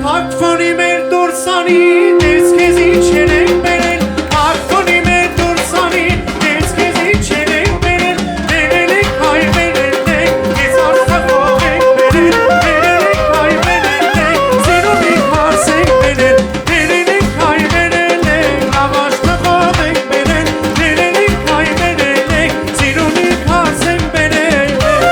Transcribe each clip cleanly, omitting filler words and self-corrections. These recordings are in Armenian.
Ակվոնի մեր դուրսանի, դες քեզի չերենք բերել, Ակվոնի մեր դուրսանի, դες քեզի չերենք բերել, Բերել եք հայ բերել եք, ես Արցախով եք բերել, Բերել եք հայ բերել եք, Սիրունի հարս եք բերել, Բերել եք հայ բերել եք, Ավաշտախով եք բերել, Բերել եք հայ բերել եք, Սիրունի հարս եք բերել եք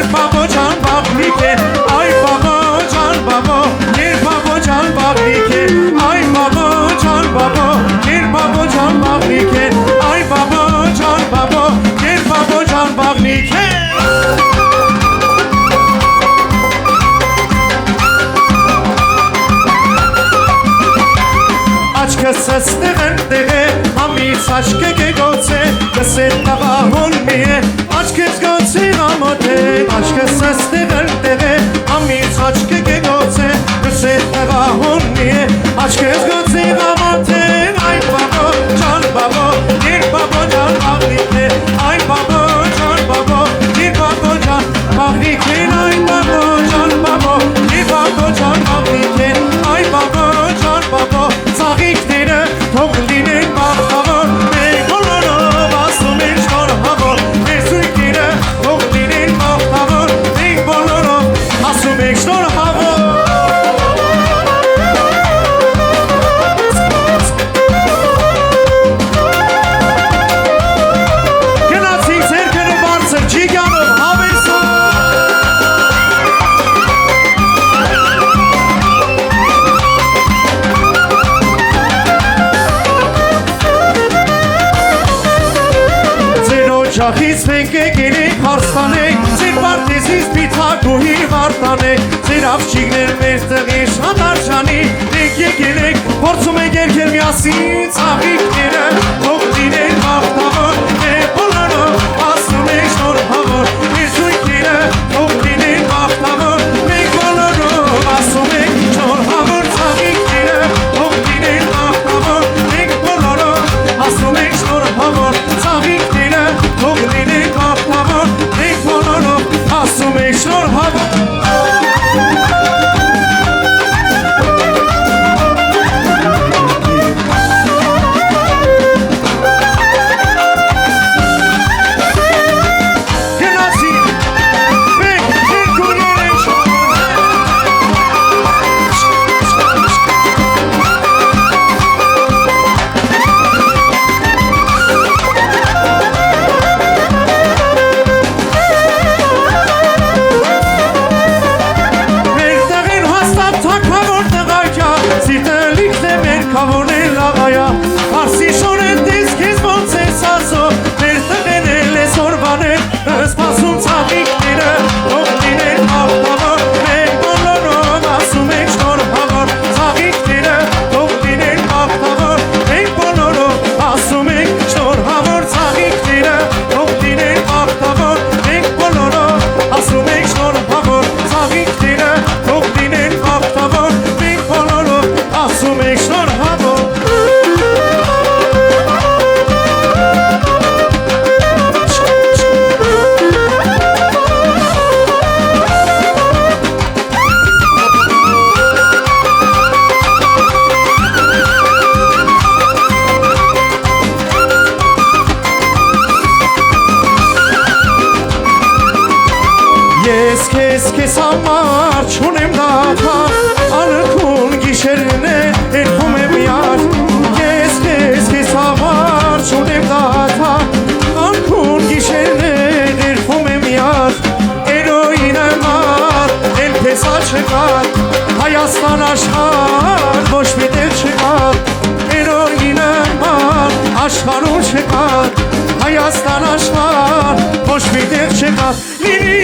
Yer babo can bablike Ay babo can babo Yer babo can bablike Ay babo can babo Yer babo can bablike Ay babo can babo Yer babo can bablike Աչքսս տեղ Համից աչքը գոց է Կսել տաղա հոլմի է Աչքս գոց է ամոտ է Աչքսս տեղ Համից աչքը գոց է Կսել տաղա հոլմի է Աչքս գոց է ամոտ է Այ բաբո ճան բաբո Եր բաբո ճան աղնիք է Այ բաբո ճան բաբո Եր բաբո ճան աղնիք է Այ բաբո ճան բաբո Եր բաբո ճան աղնիք է Այ բաբո ճան բաբո Ծաղիքները թող լինեն բախտավոր Մենք բոլորով ասում ենք շնորհավոր Մեր զույգերը թող լինեն բախտավոր Մենք բոլորով ասում ենք շնորհավոր Գնացինք ձերքերը բարձր ջիգյանով հավերսով Շախից մենք եկել ենք հարստանենք Ձեր պարտեզից պիթակ ու հիրվարտանենք Ձեր ավջիգներ մեր տղի շատ արժանի Մենք եկել ենք փորձում ենք երկել միասին Ծաղիքները թող լինեն բախտավոր Մեր բոլորով ասում ենք շնորհավոր Մեր զույգները թող լինեն բախտավոր Մենք բոլորով ասում ենք շնորհավոր Ծաղիքները թող լինեն բախտավոր Մենք բոլորով ասում ենք շնորհավոր Ծաղիքները թող լինեն բախտավոր Մենք բոլորով ասում ենք շնորհավոր Քեզ համար չունեմ դատա Ալքուն գիշերն է երբում եմ յար Քեզ համար չունեմ դատա Ալքուն գիշերն է երբում եմ յար Էրոյինը մար էլ փեսա չկար Հայաստան աշխարհ ոչ մի տեղ չկար Էրոյինը մար աշխարհում չկար Հայաստան աշխարհ ոչ մի տեղ չկար Լիլի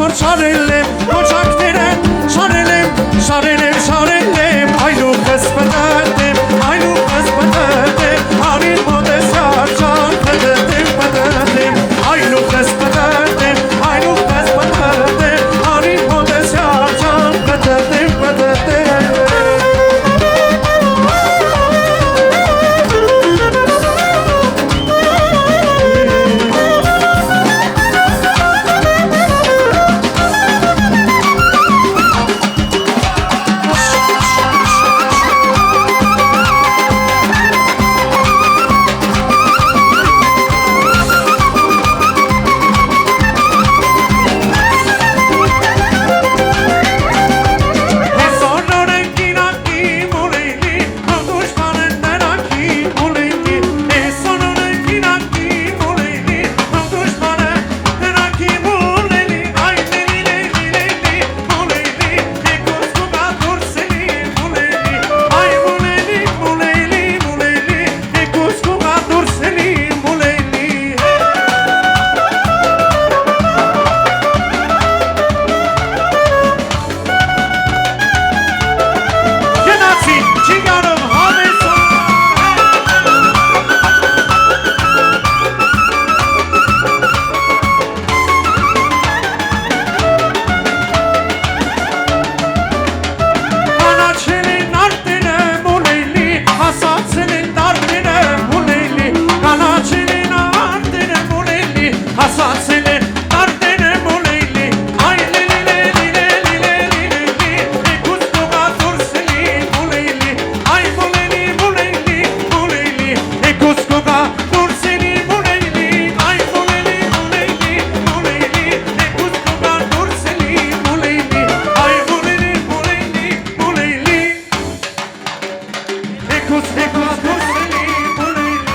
որ շարել եմ Կոչակները շարել եմ Այլուկս պտտեմ Արին մոտես արջան պտտեմ Այլուկս պտտեմ Արին մոտես արջան պտտեմ Ecos,